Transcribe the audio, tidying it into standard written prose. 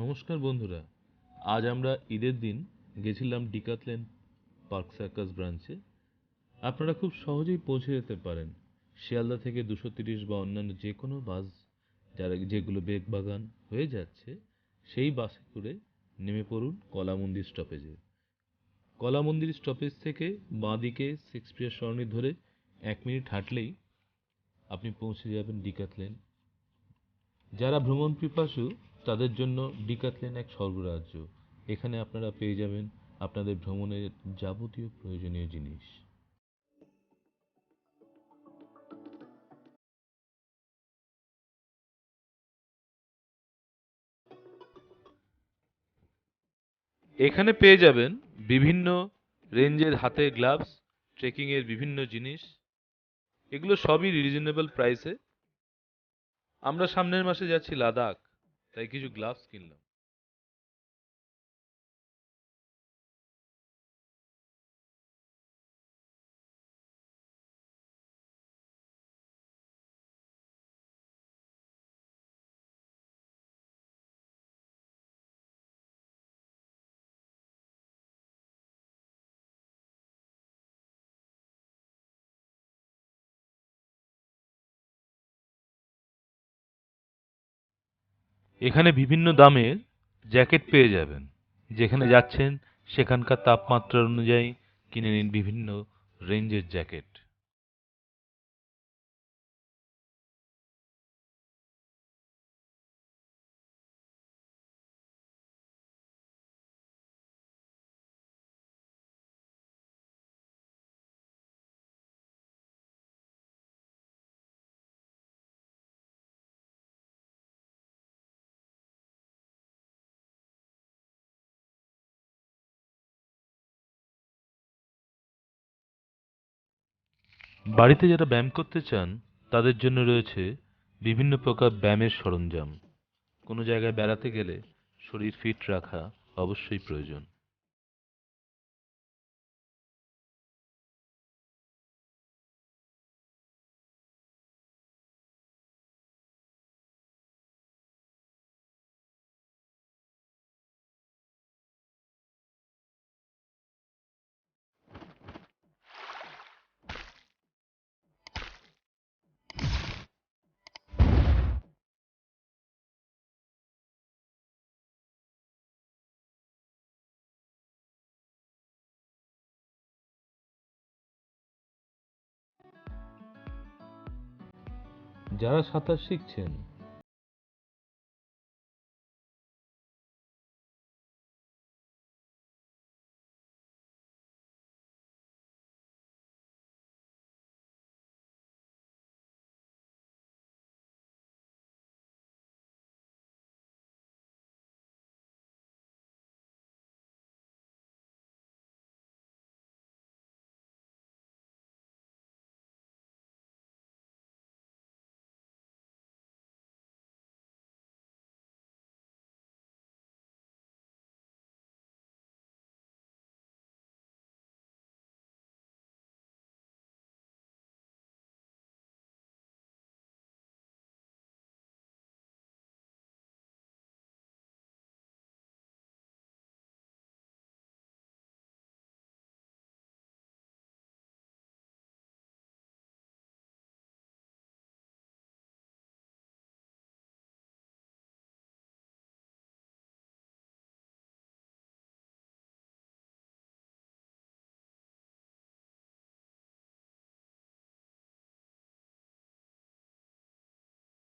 নমস্কার বন্ধুরা, আজ আমরা ঈদের দিন গেছিলাম ডিকাথলেন পার্ক সার্কাস ব্রাঞ্চে। আপনারা খুব সহজেই পৌঁছে যেতে পারেন শিয়ালদা থেকে 230 বা অন্যান্য যে কোনো বাস যেগুলো বেগবাগান হয়ে যাচ্ছে সেই বাসে করে নেমে পড়ুন কলা মন্দির স্টপেজে। কলা মন্দির স্টপেজ থেকে বাঁদিকে শেক্সপিয়ার সরণি ধরে 1 মিনিট হাঁটলেই আপনি পৌঁছে যাবেন ডিকাথলেন। যারা ভ্রমণ পিপাসু তাদের জন্য ডিকাথলেন এক স্বর্গরাজ্য। এখানে আপনারা পেয়ে যাবেন আপনাদের ভ্রমণের যাবতীয় প্রয়োজনীয় জিনিস। এখানে পেয়ে যাবেন বিভিন্ন রেঞ্জের হাতের গ্লাভস, ট্রেকিং এর বিভিন্ন জিনিস। এগুলো সবই রিজনেবল প্রাইসে। আমরা সামনের মাসে যাচ্ছি লাদাখ, তাই কিছু গ্লাভস কিনলাম। এখানে বিভিন্ন দামের জ্যাকেট পেয়ে যাবেন। যেখানে যাচ্ছেন সেখানকার তাপমাত্রা অনুযায়ী কিনে নিন বিভিন্ন রেঞ্জের জ্যাকেট। বাড়িতে যারা ব্যায়াম করতে চান তাদের জন্য রয়েছে বিভিন্ন প্রকার ব্যায়ামের সরঞ্জাম। কোনো জায়গায় বেড়াতে গেলে শরীর ফিট রাখা অবশ্যই প্রয়োজন। যারা সাঁতার শিখছেন